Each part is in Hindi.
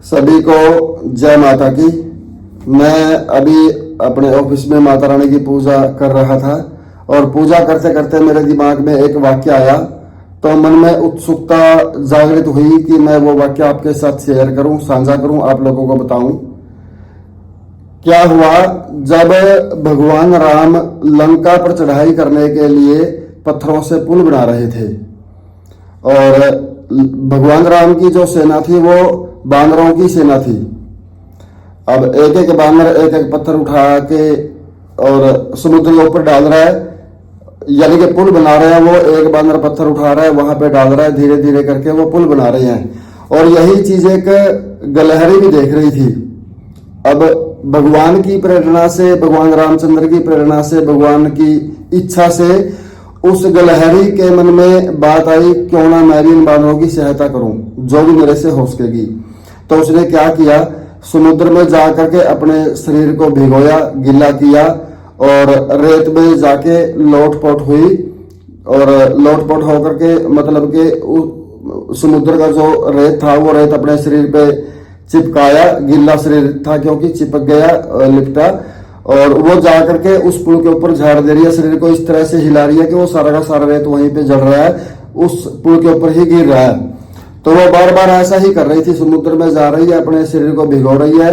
सभी को जय माता की। मैं अभी अपने ऑफिस में माता रानी की पूजा कर रहा था और पूजा करते करते मेरे दिमाग में एक वाक्य आया, तो मन में उत्सुकता जागृत हुई कि मैं वो वाक्य आपके साथ शेयर करूं, साझा करूं, आप लोगों को बताऊं। क्या हुआ, जब भगवान राम लंका पर चढ़ाई करने के लिए पत्थरों से पुल बना रहे थे और भगवान राम की जो सेना थी वो बानरों की सेना थी। अब एक एक बानर एक एक पत्थर उठा के और समुद्र के ऊपर डाल रहा है, यानी कि पुल बना रहे हैं। वो एक बानर पत्थर उठा रहा है, वहां पे डाल रहा है, धीरे धीरे करके वो पुल बना रहे हैं। और यही चीज एक गलहरी भी देख रही थी। अब भगवान की प्रेरणा से, भगवान रामचंद्र की प्रेरणा से, भगवान की इच्छा से उस गलहरी के मन में बात आई, क्यों ना मैं भी इन बानरों की सहायता करूं, जो भी मेरे से हो सकेगी। तो उसने क्या किया, समुद्र में जा करके अपने शरीर को भिगोया, गीला किया और रेत में जाके लोटपोट हुई। और लोटपोट होकर के मतलब कि समुद्र का जो रेत था वो रेत अपने शरीर पे चिपकाया, गीला शरीर था क्योंकि चिपक गया, लिपटा। और वो जा करके उस पुल के ऊपर झाड़ दे रही है, शरीर को इस तरह से हिला रही है कि वो सारा का सारा रेत वहीं पे जड़ रहा है, उस पुल के ऊपर ही गिर रहा है। तो वो बार बार ऐसा ही कर रही थी, समुद्र में जा रही है, अपने शरीर को भिगो रही है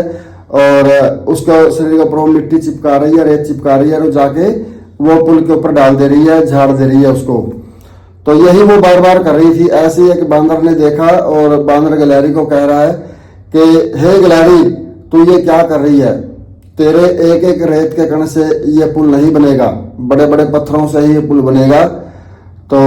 और उसका शरीर के ऊपर वो मिट्टी चिपका रही है, रेत चिपका रही है और जाके वो पुल के ऊपर डाल दे रही है, झाड़ दे रही है उसको। तो यही वो बार बार कर रही थी। ऐसे ही एक बांदर ने देखा और बांदर गिलहरी को कह रहा है कि हे गिलहरी, तू ये क्या कर रही है, तेरे एक एक रेत के कण से ये पुल नहीं बनेगा, बड़े बड़े पत्थरों से ही ये पुल बनेगा। तो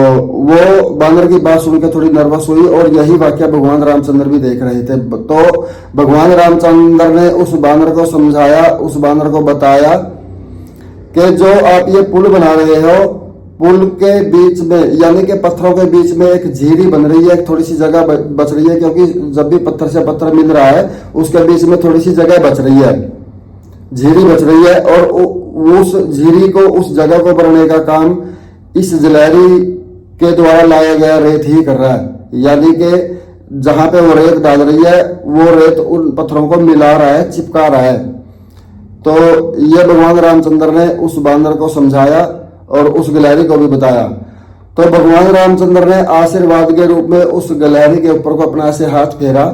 वो बानर की बात सुनकर थोड़ी नर्वस हुई और यही वाक्य भगवान रामचंद्र भी देख रहे थे। तो भगवान रामचंद्र ने उस बानर को समझाया, उस बानर को बताया कि जो आप ये पुल बना रहे हो, पुल के बीच में यानी कि पत्थरों के बीच में एक झीरी बन रही है, एक थोड़ी सी जगह बच रही है, क्योंकि जब भी पत्थर से पत्थर मिल रहा है उसके बीच में थोड़ी सी जगह बच रही है, झीरी बच रही है। और उस झीरी को, उस जगह को भरने का काम इस गिलहरी के द्वारा लाया गया रेत ही कर रहा है। यानी कि जहां पे वो रेत डाल रही है वो रेत उन पत्थरों को मिला रहा है, चिपका रहा है। तो ये भगवान रामचंद्र ने उस बांदर को समझाया और उस गिलहरी को भी बताया। तो भगवान रामचंद्र ने आशीर्वाद के रूप में उस गिलहरी के ऊपर को अपना से हाथ फेरा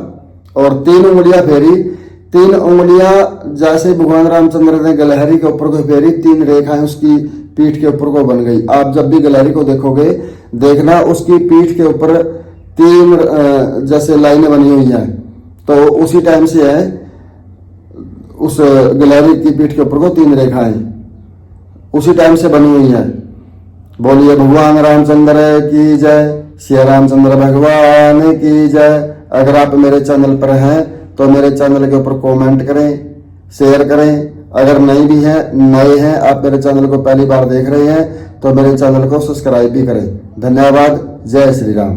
और 3 उंगलियां फेरी। 3 उंगलियां जैसे भगवान रामचंद्र ने गिलहरी के ऊपर को फेरी, 3 रेखाएं उसकी पीठ के ऊपर को बन गई। आप जब भी गिलहरी को देखोगे, देखना उसकी पीठ के ऊपर 3 जैसे लाइनें बनी हुई हैं। तो उसी टाइम से है उस गिलहरी की पीठ के ऊपर को 3 रेखाएं उसी टाइम से बनी हुई है। बोलिए भगवान रामचंद्र की जय, श्री रामचंद्र भगवान की जय। अगर आप मेरे चैनल पर हैं तो मेरे चैनल के ऊपर कमेंट करें, शेयर करें। अगर नहीं भी हैं, नए हैं, आप मेरे चैनल को पहली बार देख रहे हैं तो मेरे चैनल को सब्सक्राइब भी करें। धन्यवाद। जय श्री राम।